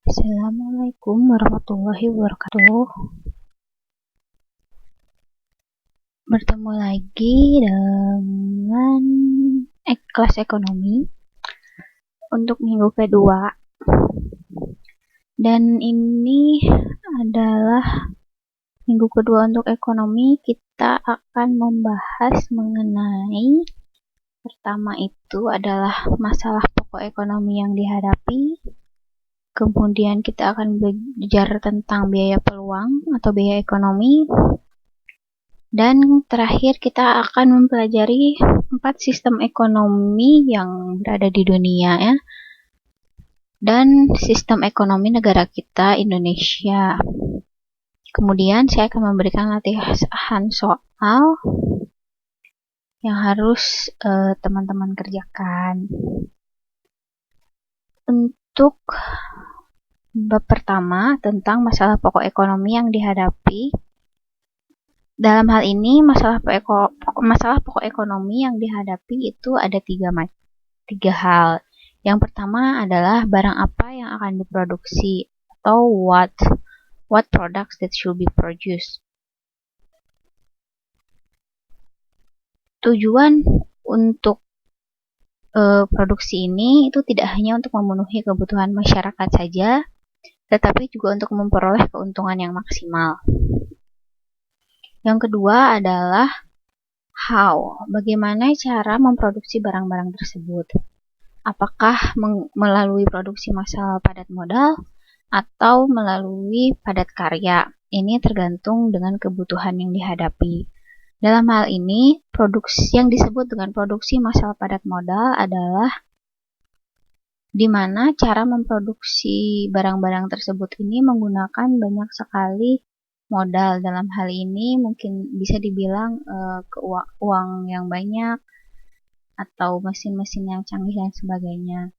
Assalamualaikum warahmatullahi wabarakatuh. Bertemu lagi dengan kelas ekonomi untuk minggu kedua. Dan ini adalah minggu kedua untuk ekonomi. Kita akan membahas mengenai pertama itu adalah masalah pokok ekonomi yang dihadapi. Kemudian kita akan belajar tentang biaya peluang atau biaya ekonomi. Dan terakhir kita akan mempelajari 4 sistem ekonomi yang berada di dunia ya. Dan sistem ekonomi negara kita Indonesia. Kemudian saya akan memberikan latihan soal yang harus teman-teman kerjakan. Untuk bab pertama tentang masalah pokok ekonomi yang dihadapi. Dalam hal ini masalah pokok ekonomi yang dihadapi itu ada tiga hal. Yang pertama adalah barang apa yang akan diproduksi atau what products that should be produced. Tujuan untuk produksi ini itu tidak hanya untuk memenuhi kebutuhan masyarakat saja, tetapi juga untuk memperoleh keuntungan yang maksimal. Yang kedua adalah how, bagaimana cara memproduksi barang-barang tersebut. Apakah melalui produksi massal padat modal atau melalui padat karya. Ini tergantung dengan kebutuhan yang dihadapi. Dalam hal ini, produksi yang disebut dengan produksi massal padat modal adalah di mana cara memproduksi barang-barang tersebut ini menggunakan banyak sekali modal. Dalam hal ini mungkin bisa dibilang uang yang banyak atau mesin-mesin yang canggih dan sebagainya.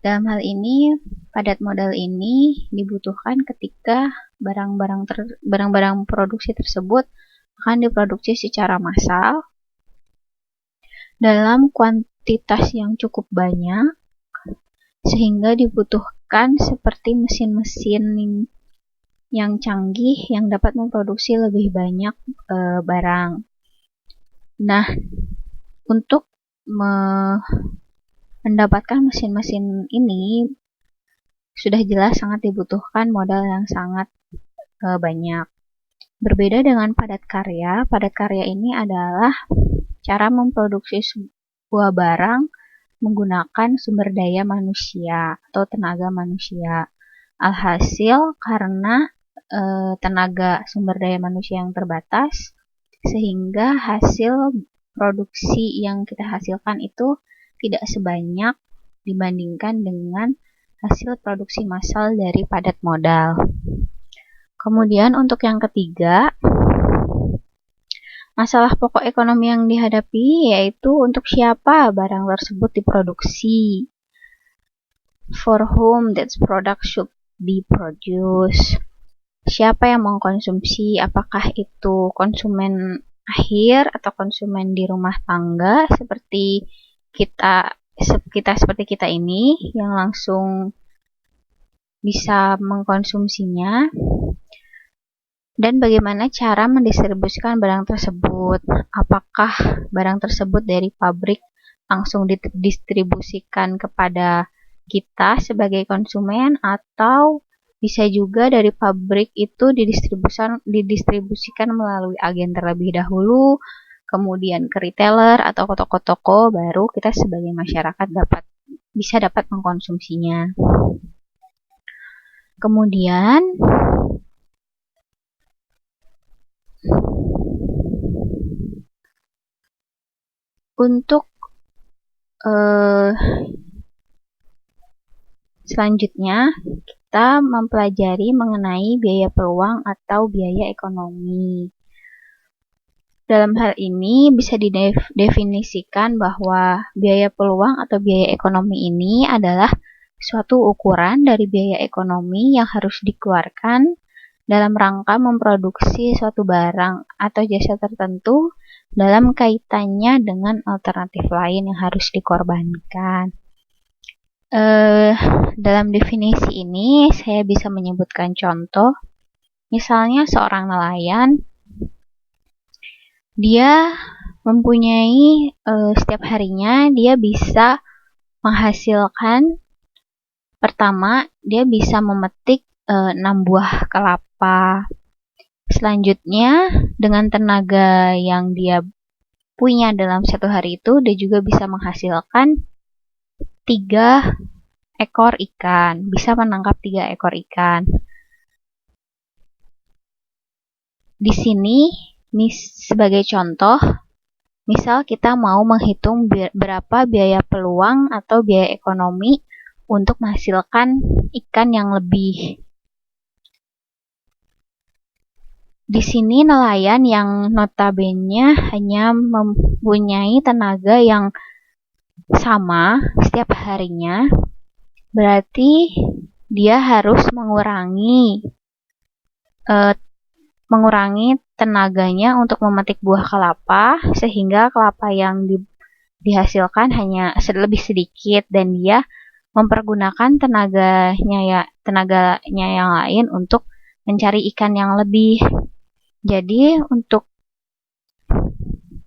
Dalam hal ini, padat modal ini dibutuhkan ketika barang-barang produksi tersebut akan diproduksi secara massal dalam kuantitas yang cukup banyak, sehingga dibutuhkan seperti mesin-mesin yang canggih yang dapat memproduksi lebih banyak barang. Nah, untuk mendapatkan mesin-mesin ini sudah jelas sangat dibutuhkan modal yang sangat banyak. Berbeda dengan padat karya ini adalah cara memproduksi sebuah barang menggunakan sumber daya manusia atau tenaga manusia. Alhasil karena tenaga sumber daya manusia yang terbatas, sehingga hasil produksi yang kita hasilkan itu tidak sebanyak dibandingkan dengan hasil produksi massal dari padat modal. Kemudian untuk yang ketiga, masalah pokok ekonomi yang dihadapi yaitu untuk siapa barang tersebut diproduksi. For whom that product should be produced. Siapa yang mengkonsumsi, apakah itu konsumen akhir atau konsumen di rumah tangga seperti kita ini yang langsung bisa mengkonsumsinya, dan bagaimana cara mendistribusikan barang tersebut. Apakah barang tersebut dari pabrik langsung didistribusikan kepada kita sebagai konsumen, atau bisa juga dari pabrik itu didistribusikan melalui agen terlebih dahulu, kemudian ke retailer atau ke toko-toko, baru kita sebagai masyarakat bisa dapat mengkonsumsinya. Kemudian untuk selanjutnya kita mempelajari mengenai biaya peluang atau biaya ekonomi. Dalam hal ini bisa didefinisikan bahwa biaya peluang atau biaya ekonomi ini adalah suatu ukuran dari biaya ekonomi yang harus dikeluarkan dalam rangka memproduksi suatu barang atau jasa tertentu dalam kaitannya dengan alternatif lain yang harus dikorbankan. Dalam definisi ini saya bisa menyebutkan contoh. Misalnya seorang nelayan, dia mempunyai setiap harinya dia bisa menghasilkan, pertama dia bisa memetik 6 buah kelapa. Selanjutnya dengan tenaga yang dia punya dalam satu hari itu, dia juga bisa menghasilkan 3 ekor ikan, bisa menangkap 3 ekor ikan. Di sini sebagai contoh, misal kita mau menghitung berapa biaya peluang atau biaya ekonomi untuk menghasilkan ikan yang lebih. Di sini nelayan yang notabene hanya mempunyai tenaga yang sama setiap harinya, berarti dia harus mengurangi tenaganya untuk memetik buah kelapa, sehingga kelapa yang dihasilkan hanya lebih sedikit, dan dia mempergunakan tenaganya yang lain untuk mencari ikan yang lebih. Jadi untuk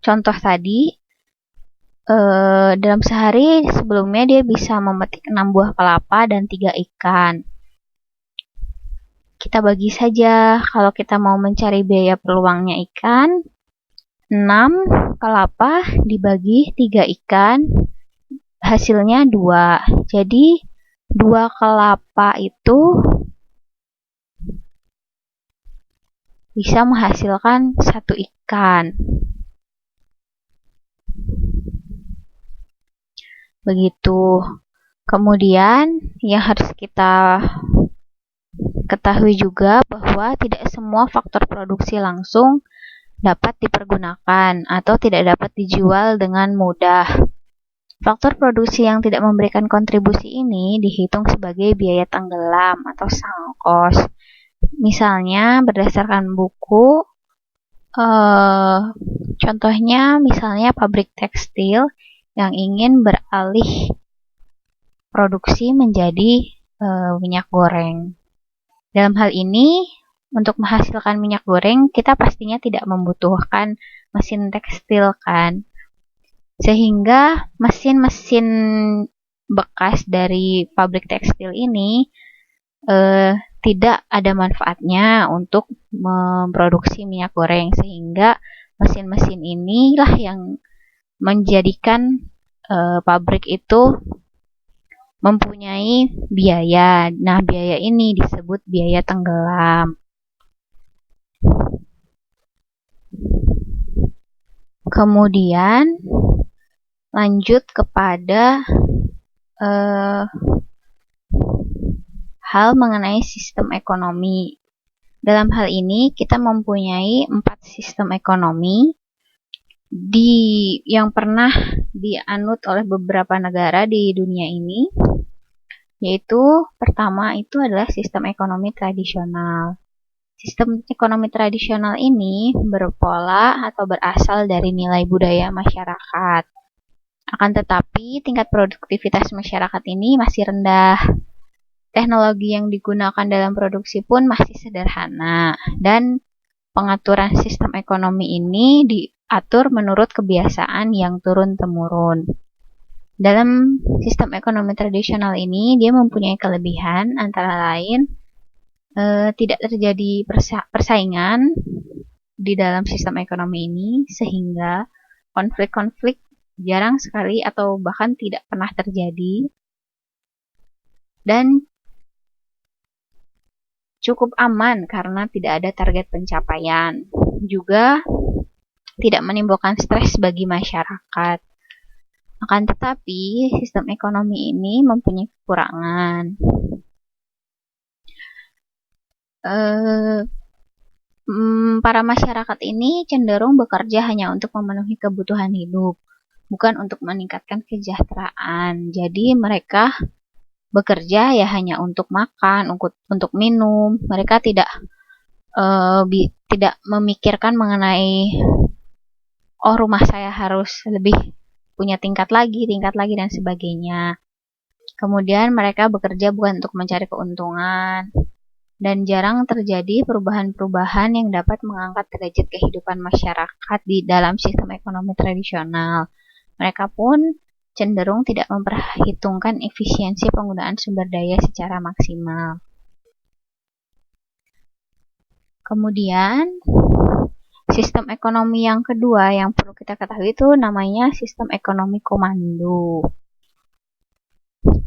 contoh tadi, dalam sehari sebelumnya dia bisa memetik 6 buah kelapa dan 3 ikan. Kita bagi saja, kalau kita mau mencari biaya peluangnya ikan, 6 kelapa dibagi 3 ikan, hasilnya 2. Jadi 2 kelapa itu bisa menghasilkan 1 ikan. Begitu. Kemudian yang harus kita ketahui juga bahwa tidak semua faktor produksi langsung dapat dipergunakan atau tidak dapat dijual dengan mudah. Faktor produksi yang tidak memberikan kontribusi ini dihitung sebagai biaya tenggelam atau sunk cost. Misalnya berdasarkan buku, contohnya misalnya pabrik tekstil yang ingin beralih produksi menjadi minyak goreng. Dalam hal ini, untuk menghasilkan minyak goreng, kita pastinya tidak membutuhkan mesin tekstil kan. Sehingga mesin-mesin bekas dari pabrik tekstil ini tidak ada manfaatnya untuk memproduksi minyak goreng, sehingga mesin-mesin inilah yang menjadikan pabrik itu mempunyai biaya. Nah, biaya ini disebut biaya tenggelam. Kemudian lanjut kepada hal mengenai sistem ekonomi. Dalam hal ini kita mempunyai 4 sistem ekonomi yang pernah dianut oleh beberapa negara di dunia ini, yaitu pertama itu adalah sistem ekonomi tradisional. Sistem ekonomi tradisional ini berpola atau berasal dari nilai budaya masyarakat. Akan tetapi tingkat produktivitas masyarakat ini masih rendah. Teknologi yang digunakan dalam produksi pun masih sederhana, dan pengaturan sistem ekonomi ini diatur menurut kebiasaan yang turun-temurun. Dalam sistem ekonomi tradisional ini, dia mempunyai kelebihan antara lain tidak terjadi persaingan di dalam sistem ekonomi ini, sehingga konflik-konflik jarang sekali atau bahkan tidak pernah terjadi, dan cukup aman karena tidak ada target pencapaian. Juga tidak menimbulkan stres bagi masyarakat. Akan tetapi, sistem ekonomi ini mempunyai kekurangan. Para masyarakat ini cenderung bekerja hanya untuk memenuhi kebutuhan hidup, bukan untuk meningkatkan kesejahteraan. Jadi mereka bekerja ya hanya untuk makan, untuk minum. Mereka tidak memikirkan mengenai rumah saya harus lebih punya tingkat lagi dan sebagainya. Kemudian mereka bekerja bukan untuk mencari keuntungan. Dan jarang terjadi perubahan-perubahan yang dapat mengangkat derajat kehidupan masyarakat di dalam sistem ekonomi tradisional. Mereka pun cenderung tidak memperhitungkan efisiensi penggunaan sumber daya secara maksimal. Kemudian, sistem ekonomi yang kedua yang perlu kita ketahui itu namanya sistem ekonomi komando.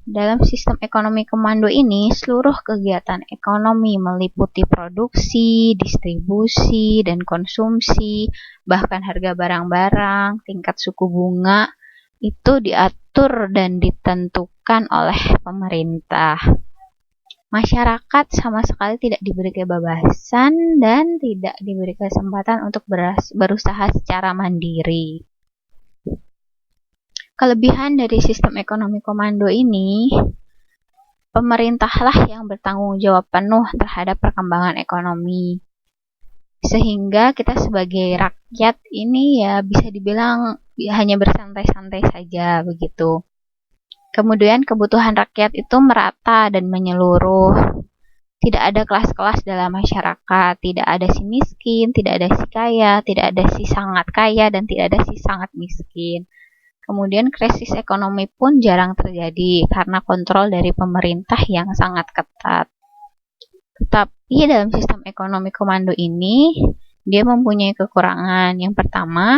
Dalam sistem ekonomi komando ini, seluruh kegiatan ekonomi meliputi produksi, distribusi, dan konsumsi, bahkan harga barang-barang, tingkat suku bunga, itu diatur dan ditentukan oleh pemerintah. Masyarakat sama sekali tidak diberi kebebasan dan tidak diberi kesempatan untuk berusaha secara mandiri. Kelebihan dari sistem ekonomi komando ini, pemerintahlah yang bertanggung jawab penuh terhadap perkembangan ekonomi. Sehingga kita sebagai rakyat ini ya bisa dibilang hanya bersantai-santai saja begitu. Kemudian kebutuhan rakyat itu merata dan menyeluruh. Tidak ada kelas-kelas dalam masyarakat, tidak ada si miskin, tidak ada si kaya, tidak ada si sangat kaya, dan tidak ada si sangat miskin. Kemudian krisis ekonomi pun jarang terjadi karena kontrol dari pemerintah yang sangat ketat. Tetapi dalam sistem ekonomi komando ini, dia mempunyai kekurangan. Yang pertama,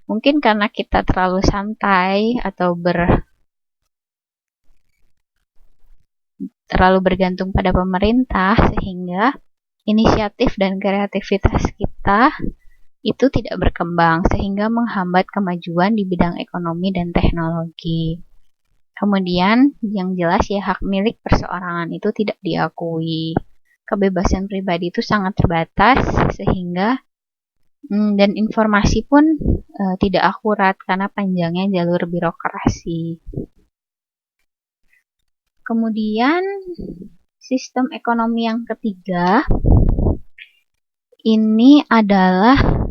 mungkin karena kita terlalu santai atau terlalu bergantung pada pemerintah, sehingga inisiatif dan kreativitas kita itu tidak berkembang, sehingga menghambat kemajuan di bidang ekonomi dan teknologi. Kemudian, yang jelas ya hak milik perseorangan itu tidak diakui. Kebebasan pribadi itu sangat terbatas, sehingga dan informasi pun tidak akurat karena panjangnya jalur birokrasi. Kemudian, sistem ekonomi yang ketiga, ini adalah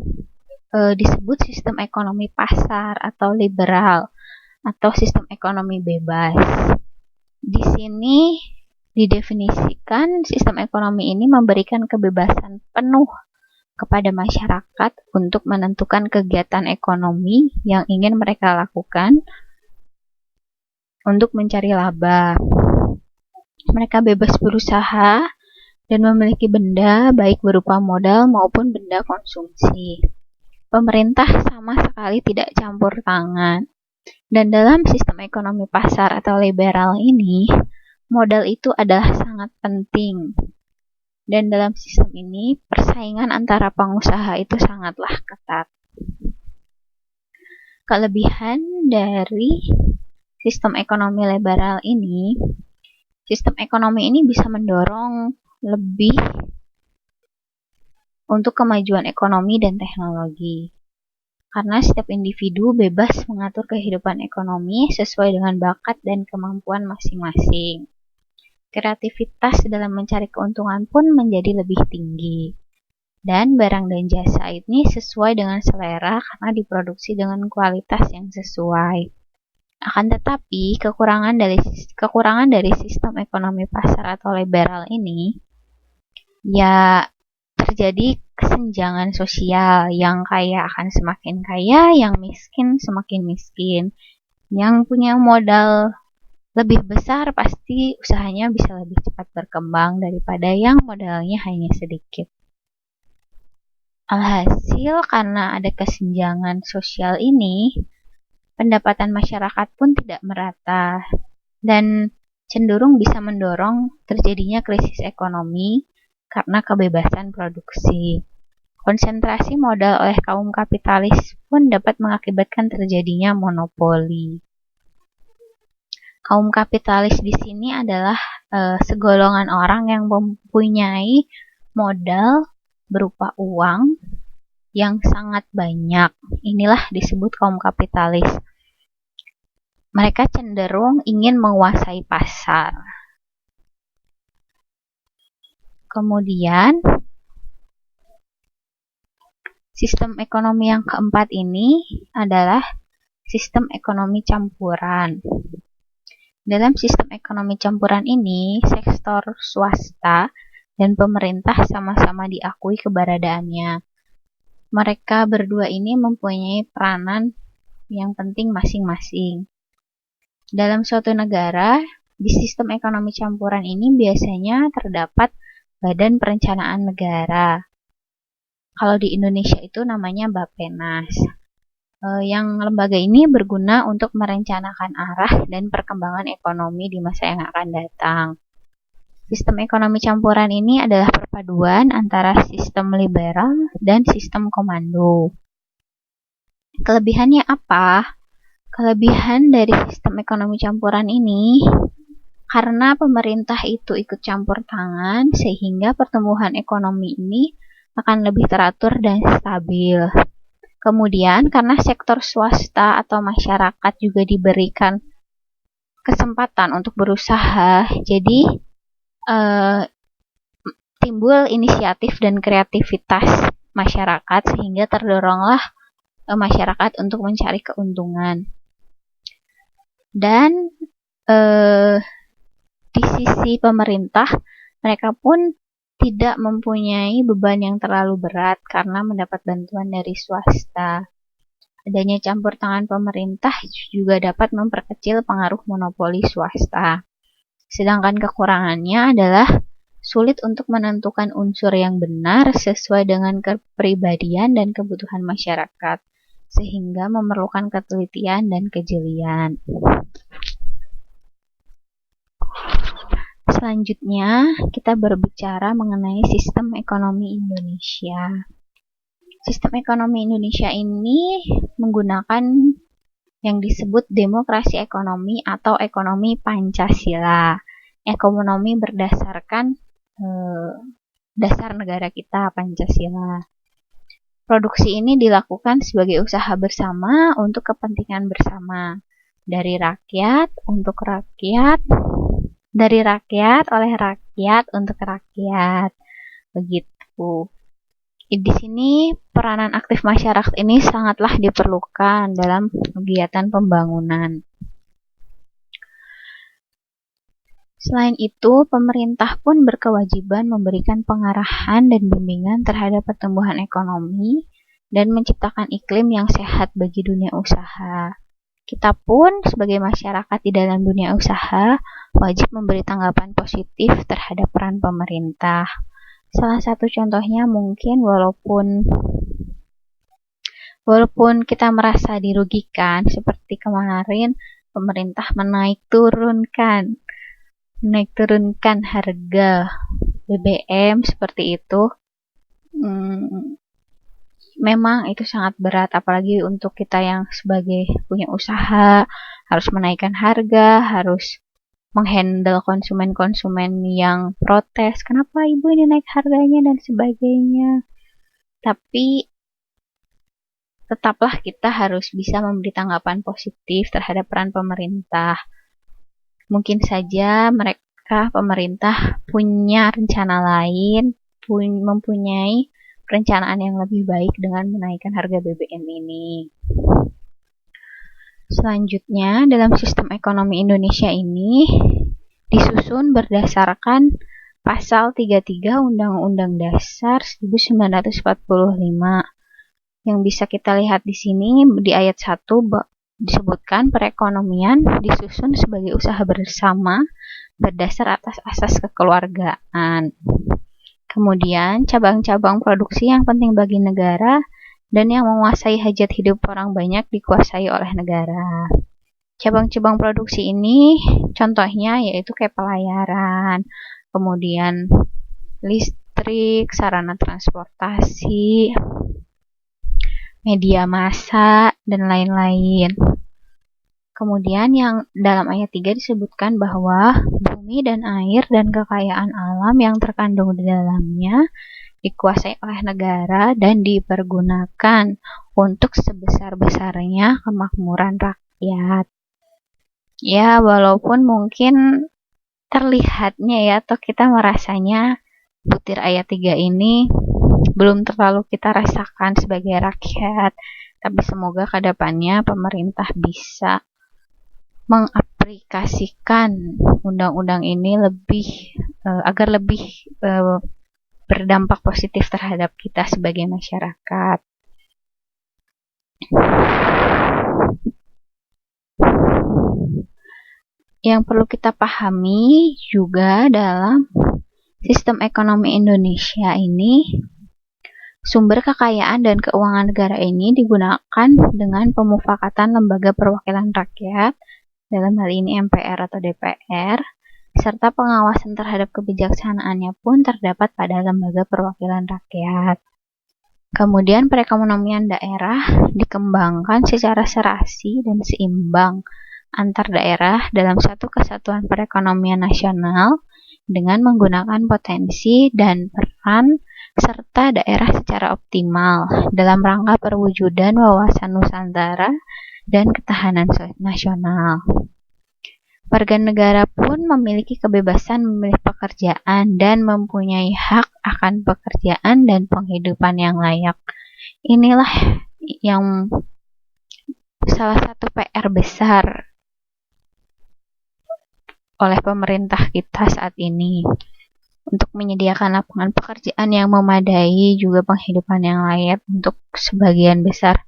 disebut sistem ekonomi pasar atau liberal atau sistem ekonomi bebas. Di sini didefinisikan sistem ekonomi ini memberikan kebebasan penuh kepada masyarakat untuk menentukan kegiatan ekonomi yang ingin mereka lakukan untuk mencari laba. Mereka bebas berusaha dan memiliki benda baik berupa modal maupun benda konsumsi. Pemerintah sama sekali tidak campur tangan. Dan dalam sistem ekonomi pasar atau liberal ini, modal itu adalah sangat penting. Dan dalam sistem ini, persaingan antara pengusaha itu sangatlah ketat. Kelebihan dari sistem ekonomi liberal ini, sistem ekonomi ini bisa mendorong lebih untuk kemajuan ekonomi dan teknologi. Karena setiap individu bebas mengatur kehidupan ekonomi sesuai dengan bakat dan kemampuan masing-masing. Kreativitas dalam mencari keuntungan pun menjadi lebih tinggi. Dan barang dan jasa ini sesuai dengan selera karena diproduksi dengan kualitas yang sesuai. Akan tetapi, kekurangan dari sistem ekonomi pasar atau liberal ini, ya terjadi kesenjangan sosial. Yang kaya akan semakin kaya, yang miskin semakin miskin. Yang punya modal lebih besar pasti usahanya bisa lebih cepat berkembang daripada yang modalnya hanya sedikit. Alhasil, karena ada kesenjangan sosial ini, pendapatan masyarakat pun tidak merata dan cenderung bisa mendorong terjadinya krisis ekonomi karena kebebasan produksi. Konsentrasi modal oleh kaum kapitalis pun dapat mengakibatkan terjadinya monopoli. Kaum kapitalis di sini adalah segolongan orang yang mempunyai modal berupa uang yang sangat banyak. Inilah disebut kaum kapitalis. Mereka cenderung ingin menguasai pasar. Kemudian, sistem ekonomi yang keempat ini adalah sistem ekonomi campuran. Dalam sistem ekonomi campuran ini, sektor swasta dan pemerintah sama-sama diakui keberadaannya. Mereka berdua ini mempunyai peranan yang penting masing-masing. Dalam suatu negara, di sistem ekonomi campuran ini biasanya terdapat Badan Perencanaan Negara. Kalau di Indonesia itu namanya Bappenas. Yang lembaga ini berguna untuk merencanakan arah dan perkembangan ekonomi di masa yang akan datang. Sistem ekonomi campuran ini adalah perpaduan antara sistem liberal dan sistem komando. Kelebihannya apa? Kelebihan dari sistem ekonomi campuran ini, karena pemerintah itu ikut campur tangan, sehingga pertumbuhan ekonomi ini akan lebih teratur dan stabil. Kemudian, karena sektor swasta atau masyarakat juga diberikan kesempatan untuk berusaha, jadi timbul inisiatif dan kreativitas masyarakat, sehingga terdoronglah masyarakat untuk mencari keuntungan. Dan di sisi pemerintah, mereka pun tidak mempunyai beban yang terlalu berat karena mendapat bantuan dari swasta. Adanya campur tangan pemerintah juga dapat memperkecil pengaruh monopoli swasta. Sedangkan kekurangannya adalah sulit untuk menentukan unsur yang benar sesuai dengan kepribadian dan kebutuhan masyarakat, sehingga memerlukan ketelitian dan kejelian. Selanjutnya, kita berbicara mengenai sistem ekonomi Indonesia. Sistem ekonomi Indonesia ini menggunakan yang disebut demokrasi ekonomi atau ekonomi Pancasila. Ekonomi berdasarkan dasar negara kita, Pancasila. Produksi ini dilakukan sebagai usaha bersama untuk kepentingan bersama. Dari rakyat, untuk rakyat, dari rakyat, oleh rakyat, untuk rakyat. Begitu. Di sini peranan aktif masyarakat ini sangatlah diperlukan dalam kegiatan pembangunan. Selain itu, pemerintah pun berkewajiban memberikan pengarahan dan bimbingan terhadap pertumbuhan ekonomi dan menciptakan iklim yang sehat bagi dunia usaha. Kita pun sebagai masyarakat di dalam dunia usaha wajib memberi tanggapan positif terhadap peran pemerintah. Salah satu contohnya mungkin walaupun kita merasa dirugikan, seperti kemarin pemerintah menaik turunkan harga BBM seperti itu. Memang itu sangat berat, apalagi untuk kita yang sebagai punya usaha, harus menaikkan harga, harus menghandle konsumen-konsumen yang protes, kenapa ibu ini naik harganya dan sebagainya. Tapi tetaplah kita harus bisa memberi tanggapan positif terhadap peran pemerintah. Mungkin saja pemerintah punya rencana lain, mempunyai perencanaan yang lebih baik dengan menaikkan harga BBM ini. Selanjutnya, dalam sistem ekonomi Indonesia ini disusun berdasarkan Pasal 33 Undang-Undang Dasar 1945. Yang bisa kita lihat di sini di ayat 1 disebutkan perekonomian disusun sebagai usaha bersama berdasar atas asas kekeluargaan. Kemudian, cabang-cabang produksi yang penting bagi negara dan yang menguasai hajat hidup orang banyak dikuasai oleh negara. Cabang-cabang produksi ini contohnya yaitu kayak pelayaran, kemudian listrik, sarana transportasi, media massa, dan lain-lain. Kemudian yang dalam ayat 3 disebutkan bahwa bumi dan air dan kekayaan alam yang terkandung di dalamnya dikuasai oleh negara dan dipergunakan untuk sebesar-besarnya kemakmuran rakyat. Ya, walaupun mungkin terlihatnya ya, atau kita merasanya butir ayat 3 ini belum terlalu kita rasakan sebagai rakyat, tapi semoga ke depannya pemerintah bisa mengaplikasikan undang-undang ini agar lebih berdampak positif terhadap kita sebagai masyarakat. Yang perlu kita pahami juga dalam sistem ekonomi Indonesia ini, sumber kekayaan dan keuangan negara ini digunakan dengan pemufakatan lembaga perwakilan rakyat, dalam hal ini MPR atau DPR, serta pengawasan terhadap kebijaksanaannya pun terdapat pada lembaga perwakilan rakyat. Kemudian perekonomian daerah dikembangkan secara serasi dan seimbang antar daerah dalam satu kesatuan perekonomian nasional dengan menggunakan potensi dan peran serta daerah secara optimal dalam rangka perwujudan wawasan Nusantara dan ketahanan nasional. Warga negara pun memiliki kebebasan memilih pekerjaan dan mempunyai hak akan pekerjaan dan penghidupan yang layak. Inilah yang salah satu PR besar oleh pemerintah kita saat ini, untuk menyediakan lapangan pekerjaan yang memadai, juga penghidupan yang layak untuk sebagian besar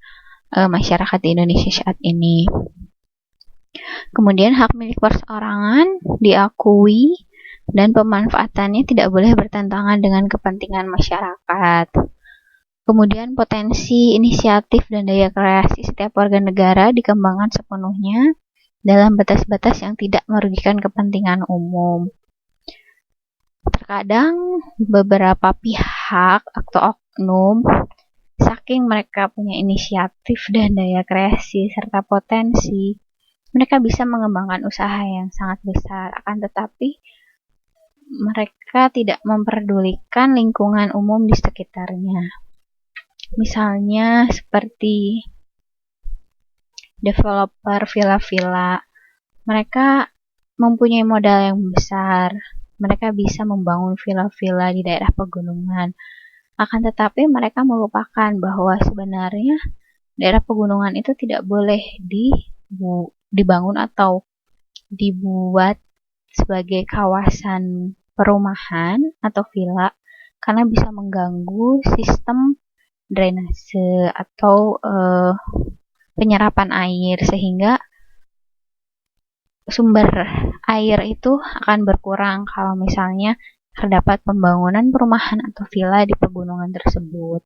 masyarakat di Indonesia saat ini. Kemudian hak milik perseorangan diakui dan pemanfaatannya tidak boleh bertentangan dengan kepentingan masyarakat. Kemudian potensi, inisiatif, dan daya kreasi setiap warga negara dikembangkan sepenuhnya dalam batas-batas yang tidak merugikan kepentingan umum. Terkadang beberapa pihak atau oknum, saking mereka punya inisiatif dan daya kreasi serta potensi, mereka bisa mengembangkan usaha yang sangat besar, akan tetapi mereka tidak memperdulikan lingkungan umum di sekitarnya. Misalnya seperti developer villa-villa, mereka mempunyai modal yang besar, mereka bisa membangun villa-villa di daerah pegunungan. Akan tetapi mereka melupakan bahwa sebenarnya daerah pegunungan itu tidak boleh dibangun atau dibuat sebagai kawasan perumahan atau villa, karena bisa mengganggu sistem drainase atau penyerapan air, sehingga sumber air itu akan berkurang kalau misalnya terdapat pembangunan perumahan atau villa di pegunungan tersebut.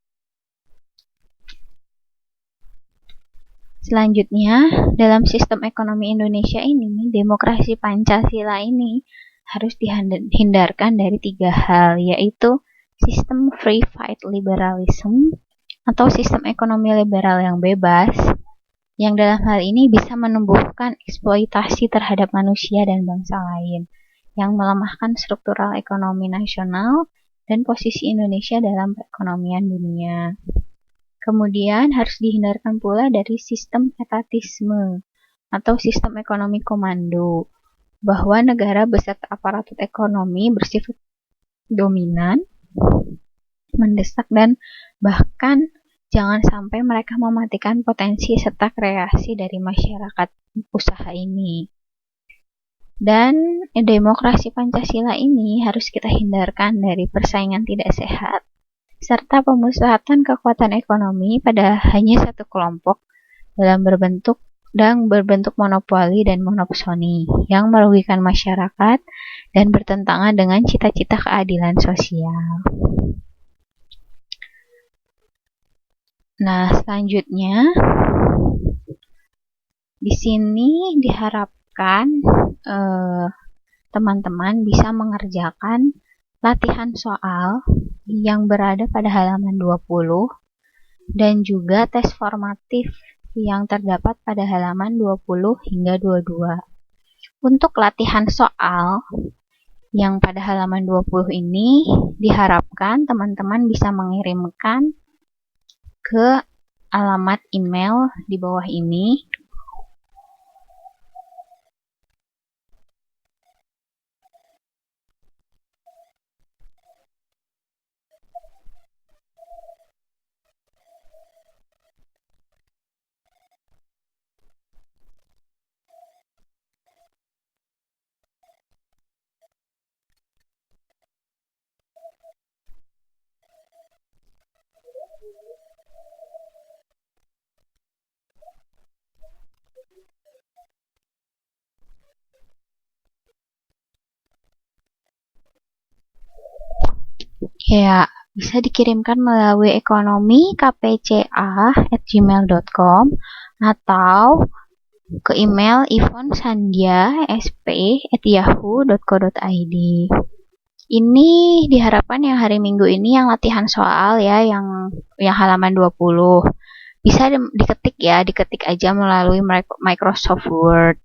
Selanjutnya, dalam sistem ekonomi Indonesia ini, demokrasi Pancasila ini harus dihindarkan dari 3 hal, yaitu sistem free fight liberalism atau sistem ekonomi liberal yang bebas, yang dalam hal ini bisa menumbuhkan eksploitasi terhadap manusia dan bangsa lain, yang melemahkan struktural ekonomi nasional dan posisi Indonesia dalam perekonomian dunia. Kemudian harus dihindarkan pula dari sistem etatisme atau sistem ekonomi komando, bahwa negara beserta aparatur ekonomi bersifat dominan, mendesak, dan bahkan jangan sampai mereka mematikan potensi serta kreasi dari masyarakat usaha ini. Dan demokrasi Pancasila ini harus kita hindarkan dari persaingan tidak sehat, serta pemusatan kekuatan ekonomi pada hanya satu kelompok dalam berbentuk monopoli dan monopsoni yang merugikan masyarakat dan bertentangan dengan cita-cita keadilan sosial. Nah, selanjutnya di sini diharapkan teman-teman bisa mengerjakan latihan soal yang berada pada halaman 20 dan juga tes formatif yang terdapat pada halaman 20 hingga 22. Untuk latihan soal yang pada halaman 20 ini diharapkan teman-teman bisa mengirimkan ke alamat email di bawah ini. Ya, bisa dikirimkan melalui ekonomi.kpca@gmail.com atau ke email ivonsandia.sp@yahoo.co.id. Ini diharapkan yang hari Minggu ini yang latihan soal ya, yang halaman 20. Bisa diketik ya, diketik aja melalui Microsoft Word.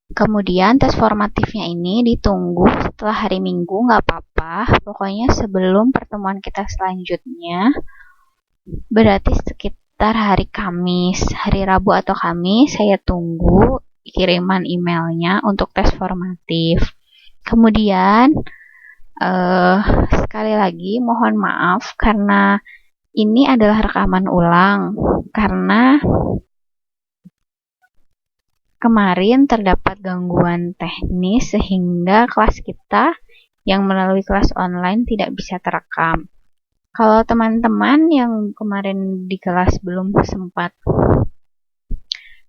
Kemudian tes formatifnya ini ditunggu setelah hari Minggu, nggak apa-apa. Pokoknya sebelum pertemuan kita selanjutnya, berarti sekitar hari Kamis, hari Rabu atau Kamis, saya tunggu kiriman emailnya untuk tes formatif. Kemudian, sekali lagi mohon maaf karena ini adalah rekaman ulang, karena kemarin terdapat gangguan teknis sehingga kelas kita yang melalui kelas online tidak bisa terekam. Kalau teman-teman yang kemarin di kelas belum sempat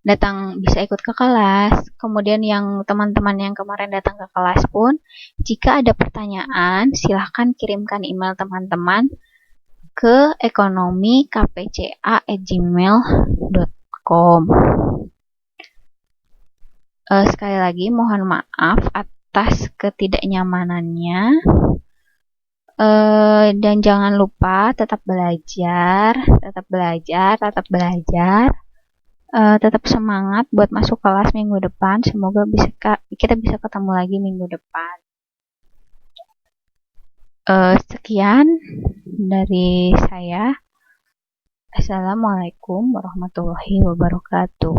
datang, bisa ikut ke kelas. Kemudian yang teman-teman yang kemarin datang ke kelas pun, jika ada pertanyaan, silahkan kirimkan email teman-teman ke ekonomi.kpca@gmail.com. Sekali lagi mohon maaf atas ketidaknyamanannya, dan jangan lupa tetap belajar, tetap semangat buat masuk kelas minggu depan. Semoga kita bisa ketemu lagi minggu depan. Sekian dari saya. Assalamualaikum warahmatullahi wabarakatuh.